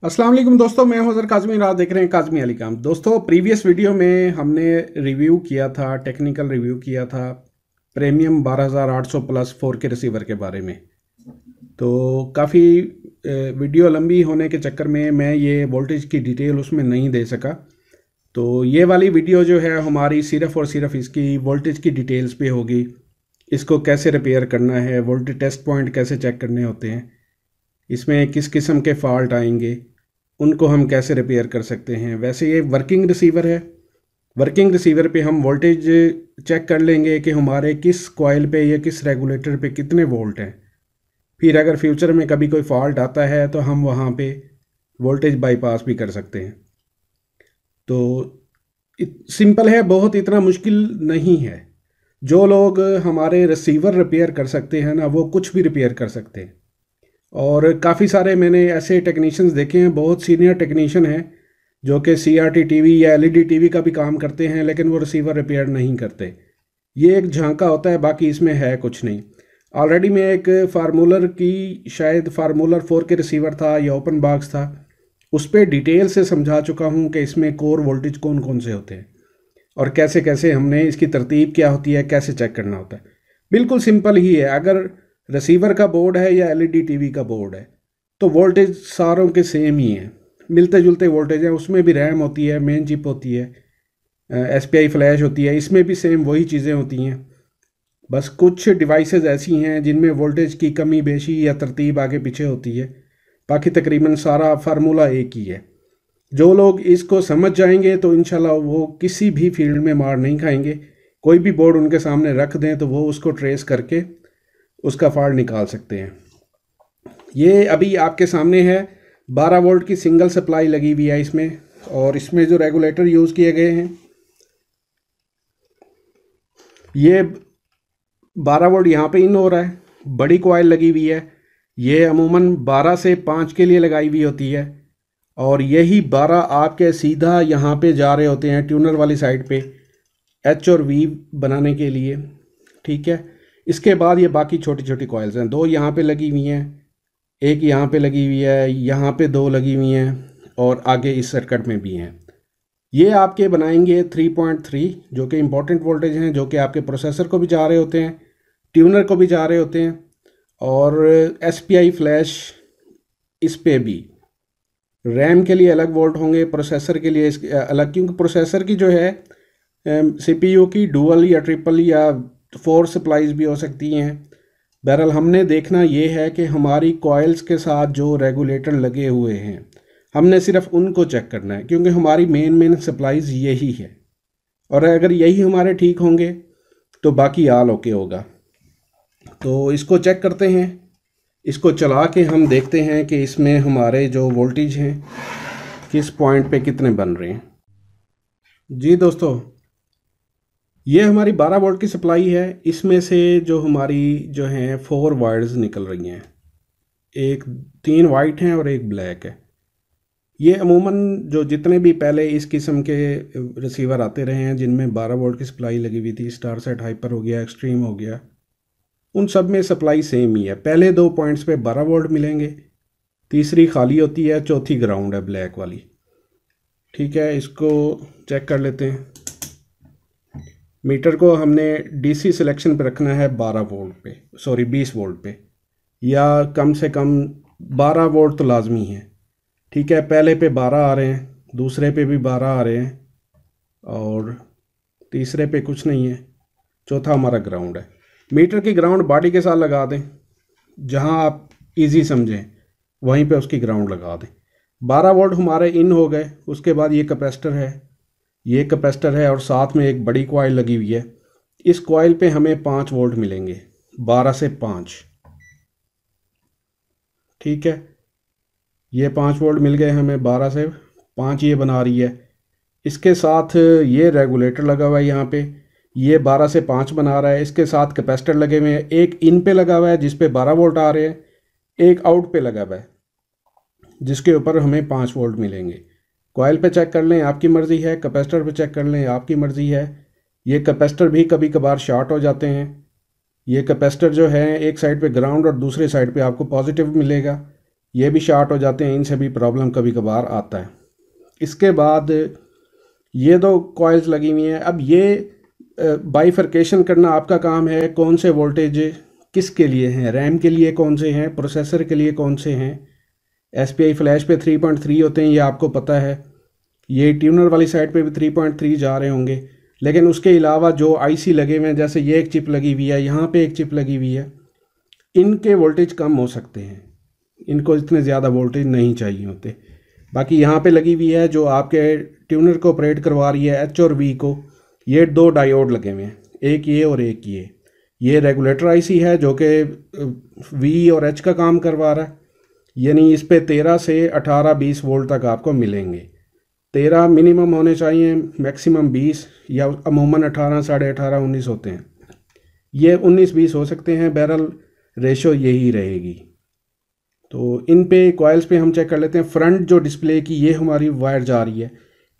अस्सलाम वालेकुम दोस्तों, मैं हूं हज़र काज़मी। आप देख रहे हैं काज़मी अली काम। दोस्तों, प्रीवियस वीडियो में हमने रिव्यू किया था, टेक्निकल रिव्यू किया था प्रीमियम 12800 प्लस 4K रिसीवर के बारे में। तो काफ़ी वीडियो लंबी होने के चक्कर में मैं ये वोल्टेज की डिटेल उसमें नहीं दे सका। तो ये वाली वीडियो जो है हमारी सिर्फ़ और सिर्फ इसकी वोल्टेज की डिटेल्स पे होगी। इसको कैसे रिपेयर करना है, वोल्टेज टेस्ट पॉइंट कैसे चेक करने होते हैं, इसमें किस किस्म के फ़ॉल्ट आएंगे, उनको हम कैसे रिपेयर कर सकते हैं। वैसे ये वर्किंग रिसीवर है। वर्किंग रिसीवर पे हम वोल्टेज चेक कर लेंगे कि हमारे किस कॉइल पे या किस रेगुलेटर पे कितने वोल्ट हैं। फिर अगर फ्यूचर में कभी कोई फॉल्ट आता है तो हम वहाँ पे वोल्टेज बाईपास भी कर सकते हैं। तो सिंपल है, बहुत इतना मुश्किल नहीं है। जो लोग हमारे रिसीवर रिपेयर कर सकते हैं ना, वो कुछ भी रिपेयर कर सकते हैं। और काफ़ी सारे मैंने ऐसे टेक्नीशियंस देखे हैं, बहुत सीनियर टेक्नीशियन हैं जो कि CRT टीवी या LED टीवी का भी काम करते हैं, लेकिन वो रिसीवर रिपेयर नहीं करते। ये एक झांका होता है, बाकी इसमें है कुछ नहीं। ऑलरेडी मैं एक फार्मूलर की, शायद फार्मूलर 4K रिसीवर था या ओपन बॉक्स था, उस पर डिटेल से समझा चुका हूँ कि इसमें कोर वोल्टेज कौन कौन से होते हैं और कैसे कैसे हमने इसकी तरतीब क्या होती है, कैसे चेक करना होता है। बिल्कुल सिंपल ही है। अगर रिसीवर का बोर्ड है या LED टीवी का बोर्ड है तो वोल्टेज सारों के सेम ही हैं, मिलते जुलते वोल्टेज हैं। उसमें भी रैम होती है, मेन चिप होती है, SPI फ्लैश होती है, इसमें भी सेम वही चीज़ें होती हैं। बस कुछ डिवाइसेस ऐसी हैं जिनमें वोल्टेज की कमी बेशी या तरतीब आगे पीछे होती है, बाकी तकरीबन सारा फार्मूला एक ही है। जो लोग इसको समझ जाएंगे तो इंशाल्लाह वो किसी भी फील्ड में मार नहीं खाएंगे। कोई भी बोर्ड उनके सामने रख दें तो वो उसको ट्रेस करके उसका फॉल्ट निकाल सकते हैं। ये अभी आपके सामने है, 12 वोल्ट की सिंगल सप्लाई लगी हुई है इसमें। और इसमें जो रेगुलेटर यूज़ किए गए हैं, ये 12 वोल्ट यहाँ पे इन हो रहा है, बड़ी कॉइल लगी हुई है। ये अमूमन 12 से 5 के लिए लगाई हुई होती है, और यही 12 आपके सीधा यहाँ पे जा रहे होते हैं ट्यूनर वाली साइड पे, H और V बनाने के लिए। ठीक है। इसके बाद ये बाकी छोटी छोटी कॉइल्स हैं, 2 यहाँ पे लगी हुई हैं, एक यहाँ पे लगी हुई है, यहाँ पे 2 लगी हुई हैं, और आगे इस सर्किट में भी हैं। ये आपके बनाएंगे 3.3, जो कि इम्पोर्टेंट वोल्टेज हैं, जो कि आपके प्रोसेसर को भी जा रहे होते हैं, ट्यूनर को भी जा रहे होते हैं, और SPI फ्लैश इस पे भी। रैम के लिए अलग वोल्ट होंगे, प्रोसेसर के लिए अलग, क्योंकि प्रोसेसर की जो है CPU की डुअल या ट्रिपल या 4 सप्लाईज भी हो सकती हैं। बहरहाल हमने देखना ये है कि हमारी कॉइल्स के साथ जो रेगुलेटर लगे हुए हैं, हमने सिर्फ उनको चेक करना है, क्योंकि हमारी मेन सप्लाईज यही है। और अगर यही हमारे ठीक होंगे तो बाकी आल ओके होगा। तो इसको चेक करते हैं। इसको चला के हम देखते हैं कि इसमें हमारे जो वोल्टेज हैं किस पॉइंट पे कितने बन रहे हैं। जी दोस्तों, ये हमारी 12 वोल्ट की सप्लाई है। इसमें से जो हमारी जो हैं 4 वायर्स निकल रही हैं, एक 3 वाइट हैं और एक ब्लैक है। ये अमूमन जो जितने भी पहले इस किस्म के रिसीवर आते रहे हैं जिनमें 12 वोल्ट की सप्लाई लगी हुई थी, स्टार सेट, हाइपर हो गया, एक्सट्रीम हो गया, उन सब में सप्लाई सेम ही है। पहले 2 पॉइंट्स पे 12 वोल्ट मिलेंगे, तीसरी खाली होती है, चौथी ग्राउंड है ब्लैक वाली। ठीक है, इसको चेक कर लेते हैं। मीटर को हमने DC सिलेक्शन पे रखना है 12 वोल्ट पे, सॉरी 20 वोल्ट पे, या कम से कम 12 वोल्ट तो लाजमी है। ठीक है, पहले पे 12 आ रहे हैं, दूसरे पे भी 12 आ रहे हैं, और तीसरे पे कुछ नहीं है, चौथा हमारा ग्राउंड है। मीटर की ग्राउंड बॉडी के साथ लगा दें, जहां आप इजी समझें वहीं पे उसकी ग्राउंड लगा दें। 12 वोल्ट हमारे इन हो गए। उसके बाद ये कैपेसिटर है, ये कैपेसिटर है, और साथ में एक बड़ी कॉइल लगी हुई है। इस कॉइल पे हमें 5 वोल्ट मिलेंगे, 12 से 5। ठीक है, ये 5 वोल्ट मिल गए हमें, 12 से 5 ये बना रही है। इसके साथ ये रेगुलेटर लगा हुआ है यहाँ पे, ये 12 से 5 बना रहा है। इसके साथ कैपेसिटर लगे हुए हैं, एक इन पे लगा हुआ है जिस पे 12 वोल्ट आ रहे हैं, एक आउट पे लगा हुआ है जिसके ऊपर हमें 5 वोल्ट मिलेंगे। कॉइल पे चेक कर लें, आपकी मर्ज़ी है, कैपेसिटर पे चेक कर लें, आपकी मर्ज़ी है। ये कैपेसिटर भी कभी कभार शॉर्ट हो जाते हैं। ये कैपेसिटर जो है एक साइड पे ग्राउंड और दूसरे साइड पे आपको पॉजिटिव मिलेगा। ये भी शार्ट हो जाते हैं, इनसे भी प्रॉब्लम कभी कभार आता है। इसके बाद ये दो कॉइल्स लगी हुई हैं। अब ये बाइफरकेशन करना आपका काम है, कौन से वोल्टेज किसके लिए हैं, रैम के लिए कौन से हैं, प्रोसेसर के लिए कौन से हैं। एसपीआई फ्लैश पे 3.3 होते हैं, ये आपको पता है। ये ट्यूनर वाली साइड पे भी 3.3 जा रहे होंगे, लेकिन उसके अलावा जो आईसी लगे हुए हैं, जैसे ये एक चिप लगी हुई है, यहाँ पे एक चिप लगी हुई है, इनके वोल्टेज कम हो सकते हैं, इनको इतने ज़्यादा वोल्टेज नहीं चाहिए होते। बाकी यहाँ पे लगी हुई है जो आपके ट्यूनर को ऑपरेट करवा रही है, एच और वी को, ये दो डायोड लगे हुए हैं, एक ये और एक ये रेगुलेटर आईसी है जो कि वी और एच का काम करवा रहा है। यानी इस पे 13 से 18-20 वोल्ट तक आपको मिलेंगे। 13 मिनिमम होने चाहिए, मैक्सिमम 20, या अमूमन 18, 18.5, 19 होते हैं। ये 19-20 हो सकते हैं, बैरल रेशो यही रहेगी। तो इन पे कॉइल्स पे हम चेक कर लेते हैं। फ्रंट जो डिस्प्ले की ये हमारी वायर जा रही है,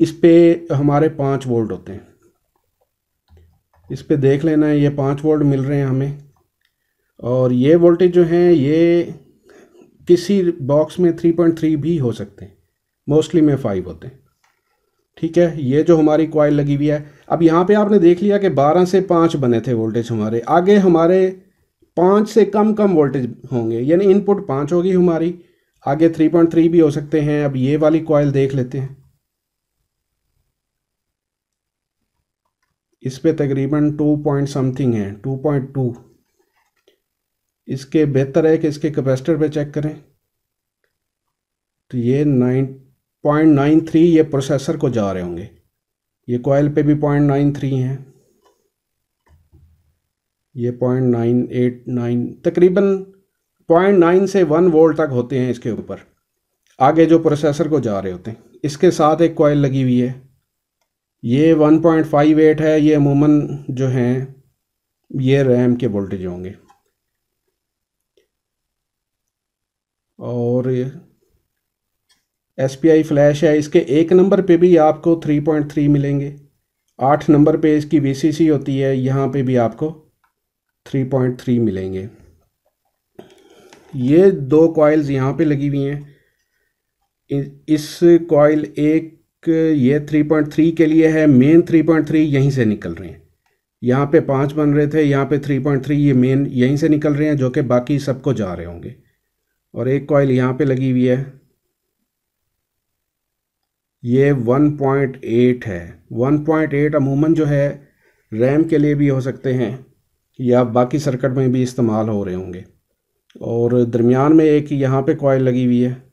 इस पे हमारे 5 वोल्ट होते हैं। इस पे देख लेना है, ये 5 वोल्ट मिल रहे हैं हमें। और ये वोल्टेज जो हैं ये किसी बॉक्स में 3.3 भी हो सकते हैं, मोस्टली में 5 होते हैं। ठीक है, ये जो हमारी कॉइल लगी हुई है। अब यहाँ पे आपने देख लिया कि 12 से 5 बने थे वोल्टेज हमारे, आगे हमारे 5 से कम वोल्टेज होंगे, यानी इनपुट 5 होगी हमारी, आगे 3.3 भी हो सकते हैं। अब ये वाली कॉइल देख लेते हैं, इस पे तकरीबन 2 पॉइंट समथिंग है, 2.2। इसके बेहतर है कि इसके कैपेसिटर पे चेक करें, तो ये 9.93 ये प्रोसेसर को जा रहे होंगे। ये कॉइल पे भी 0.93 हैं, ये 0.989, तकरीबन 0.9 से 1 वोल्ट तक होते हैं इसके ऊपर, आगे जो प्रोसेसर को जा रहे होते हैं। इसके साथ एक कॉइल लगी हुई है, ये 1.58 है, ये अमूमन जो हैं ये रैम के वोल्टेज होंगे। और एसपीआई फ्लैश है, इसके 1 नंबर पे भी आपको 3.3 मिलेंगे, 8 नंबर पे इसकी वीसीसी होती है, यहाँ पे भी आपको 3.3 मिलेंगे। ये दो कॉइल्स यहाँ पे लगी हुई हैं। इस कॉइल एक ये 3.3 के लिए है, मेन 3.3 यहीं से निकल रहे हैं। यहाँ पे 5 बन रहे थे, यहाँ पे 3.3 ये मेन यहीं से निकल रहे हैं, जो कि बाकी सबको जा रहे होंगे। और एक कॉइल यहाँ पे लगी हुई है, ये 1.8 है। 1.8 अमूमन जो है रैम के लिए भी हो सकते हैं, या बाकी सर्किट में भी इस्तेमाल हो रहे होंगे। और दरमियान में एक यहाँ पे कॉइल लगी हुई है,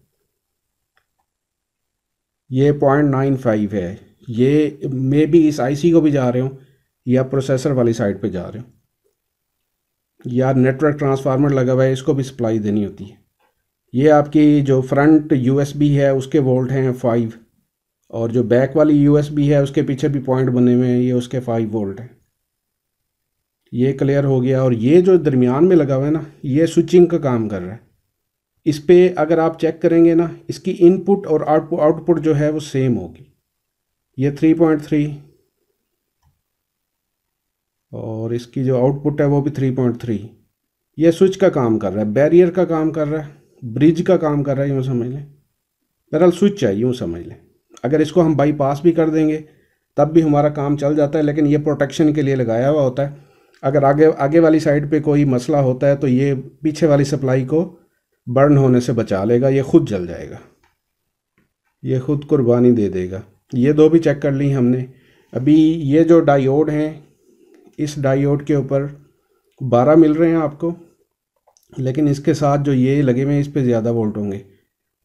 ये 0.95 है। ये मे भी इस आईसी को भी जा रहे हो, या प्रोसेसर वाली साइड पे जा रहे हो, या नेटवर्क ट्रांसफार्मर लगा हुआ है, इसको भी सप्लाई देनी होती है। ये आपकी जो फ्रंट यूएसबी है उसके वोल्ट हैं 5, और जो बैक वाली यूएसबी है उसके पीछे भी पॉइंट बने हुए हैं, ये उसके 5 वोल्ट हैं। ये क्लियर हो गया। और ये जो दरमियान में लगा हुआ है ना, ये स्विचिंग का काम कर रहा है। इस पे अगर आप चेक करेंगे ना, इसकी इनपुट और आउटपुट जो है वो सेम होगी। ये 3.3 और इसकी जो आउटपुट है वो भी 3.3। ये स्विच का काम कर रहा है, बैरियर का काम कर रहा है, ब्रिज का काम कर रहा है, यूँ समझ लें। बहरहाल स्विच है, यूँ समझ लें। अगर इसको हम बाईपास भी कर देंगे तब भी हमारा काम चल जाता है, लेकिन ये प्रोटेक्शन के लिए लगाया हुआ होता है। अगर आगे वाली साइड पे कोई मसला होता है तो ये पीछे वाली सप्लाई को बर्न होने से बचा लेगा, ये खुद जल जाएगा, ये खुद कुर्बानी दे देगा। ये दो भी चेक कर ली हमने। अभी ये जो डायोड हैं, इस डायोड के ऊपर 12 मिल रहे हैं आपको, लेकिन इसके साथ जो ये लगे हुए हैं इस पे ज़्यादा वोल्ट होंगे।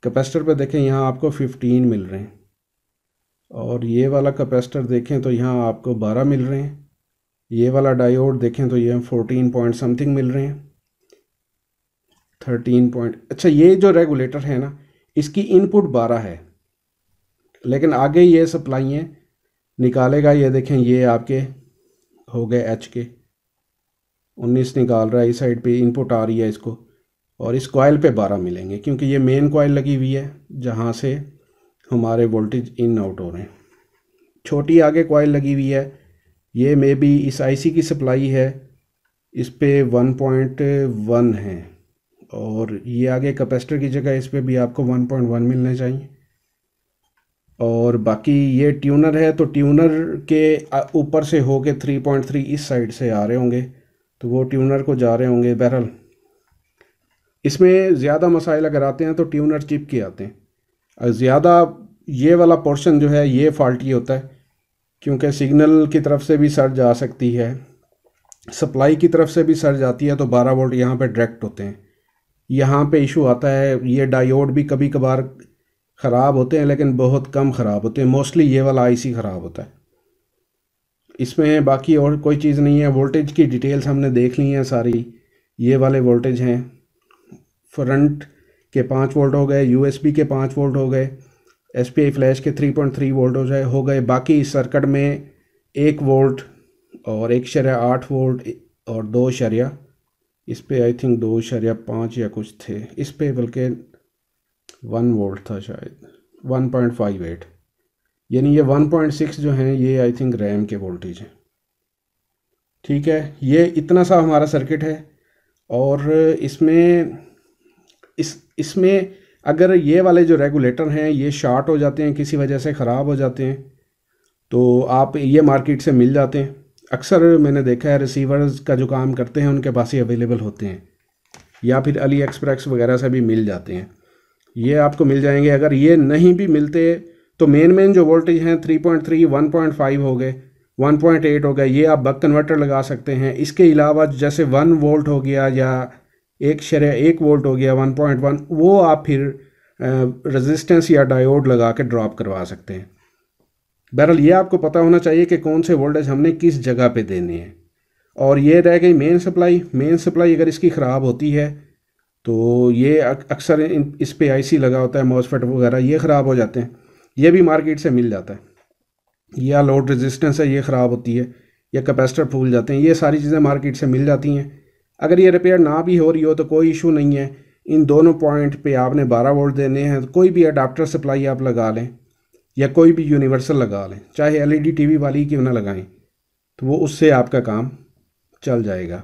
कैपेसिटर पे देखें, यहाँ आपको 15 मिल रहे हैं, और ये वाला कैपेसिटर देखें तो यहाँ आपको 12 मिल रहे हैं। ये वाला डायोड देखें तो ये 14 पॉइंट समथिंग मिल रहे हैं, 13 पॉइंट। अच्छा, ये जो रेगुलेटर है ना, इसकी इनपुट 12 है, लेकिन आगे ये सप्लाइयाँ निकालेगा। ये देखें, ये आपके हो गए एच के 19 निकाल रहा है, इस साइड पे इनपुट आ रही है इसको, और इस कॉइल पे 12 मिलेंगे, क्योंकि ये मेन कॉइल लगी हुई है जहाँ से हमारे वोल्टेज इन आउट हो रहे हैं। छोटी आगे कॉइल लगी हुई है, ये मे बी इस आईसी की सप्लाई है, इस पे 1.1 है, और ये आगे कैपेसिटर की जगह इस पर भी आपको 1.1 मिलने चाहिए। और बाकी ये ट्यूनर है, तो ट्यूनर के ऊपर से होके 3.3 इस साइड से आ रहे होंगे, तो वो ट्यूनर को जा रहे होंगे। बहरहाल इसमें ज़्यादा मसाइल अगर आते हैं तो ट्यूनर चिप के आते हैं। ज़्यादा ये वाला पोर्शन जो है ये फॉल्टी होता है, क्योंकि सिग्नल की तरफ से भी सर्ज आ सकती है, सप्लाई की तरफ से भी सर्ज आती है, तो 12 वोल्ट यहाँ पे डायरेक्ट होते हैं। यहाँ पे इशू आता है। ये डायोड भी कभी कभार ख़राब होते हैं, लेकिन बहुत कम ख़राब होते हैं। मोस्टली ये वाला आईसी ख़राब होता है। इसमें बाकी और कोई चीज़ नहीं है। वोल्टेज की डिटेल्स हमने देख ली हैं सारी। ये वाले वोल्टेज हैं, फ्रंट के 5 वोल्ट हो गए, यूएसबी के 5 वोल्ट हो गए, एसपीआई फ्लैश के 3.3 वोल्ट हो गए। बाकी सर्किट में 1 वोल्ट और 1.8 वोल्ट और 2 इस पे आई थिंक 2.5 या कुछ थे। इस पे बल्कि 1 वोल्ट था शायद, 1.58। यानी ये 1.6 जो हैं ये आई थिंक रैम के वोल्टेज हैं। ठीक है, ये इतना सा हमारा सर्किट है। और इसमें अगर ये वाले जो रेगुलेटर हैं ये शॉर्ट हो जाते हैं, किसी वजह से ख़राब हो जाते हैं, तो आप ये मार्केट से मिल जाते हैं। अक्सर मैंने देखा है रिसीवर्स का जो काम करते हैं उनके पास ही अवेलेबल होते हैं, या फिर अली एक्सप्रेस वगैरह से भी मिल जाते हैं। ये आपको मिल जाएंगे। अगर ये नहीं भी मिलते तो मेन जो वोल्टेज हैं 3.3, 1.5 हो गए, 1.8 हो गए, ये आप बक कन्वर्टर लगा सकते हैं। इसके अलावा जैसे 1 वोल्ट हो गया या 1.1 वोल्ट हो गया, 1.1, वो आप फिर रेजिस्टेंस या डायोड लगा के ड्रॉप करवा सकते हैं। बहरहाल ये आपको पता होना चाहिए कि कौन से वोल्टेज हमने किस जगह पे देने हैं। और ये रह गई मेन सप्लाई अगर इसकी ख़राब होती है तो ये अक्सर इस पे आईसी लगा होता है, मॉसफेट वगैरह, ये ख़राब हो जाते हैं। ये भी मार्केट से मिल जाता है। या लोड रेजिस्टेंस है ये ख़राब होती है, या कैपेसिटर फूल जाते हैं, ये सारी चीज़ें मार्केट से मिल जाती हैं। अगर ये रिपेयर ना भी हो रही हो तो कोई इशू नहीं है। इन दोनों पॉइंट पे आपने 12 वोल्ट देने हैं, तो कोई भी अडाप्टर सप्लाई आप लगा लें या कोई भी यूनिवर्सल लगा लें, चाहे एलईडी टीवी वाली क्यों ना लगाएं, तो वो उससे आपका काम चल जाएगा।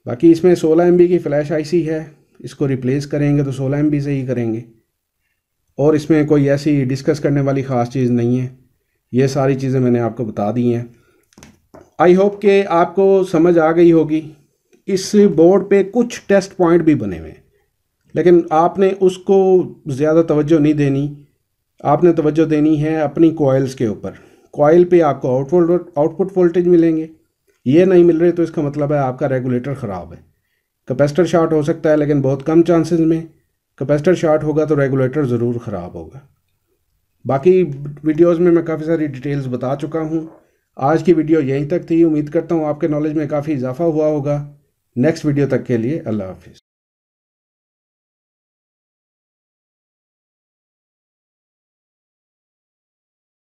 बाकी इसमें 16 MB की फ़्लैश आईसी है, इसको रिप्लेस करेंगे तो 16 MB से ही करेंगे। और इसमें कोई ऐसी डिस्कस करने वाली ख़ास चीज़ नहीं है। ये सारी चीज़ें मैंने आपको बता दी हैं। आई होप कि आपको समझ आ गई होगी। इस बोर्ड पे कुछ टेस्ट पॉइंट भी बने हुए हैं, लेकिन आपने उसको ज़्यादा तवज्जो नहीं देनी। आपने तवज्जो देनी है अपनी कॉइल्स के ऊपर। कॉइल पे आपको आउटपुट वोल्टेज मिलेंगे, ये नहीं मिल रहे तो इसका मतलब है आपका रेगुलेटर ख़राब है। कैपेसिटर शॉर्ट हो सकता है, लेकिन बहुत कम चांसेस में। कैपेसिटर शॉर्ट होगा तो रेगुलेटर ज़रूर ख़राब होगा। बाकी वीडियोस में मैं काफ़ी सारी डिटेल्स बता चुका हूँ। आज की वीडियो यहीं तक थी। उम्मीद करता हूँ आपके नॉलेज में काफ़ी इजाफा हुआ होगा। नेक्स्ट वीडियो तक के लिए अल्लाह हाफिज़।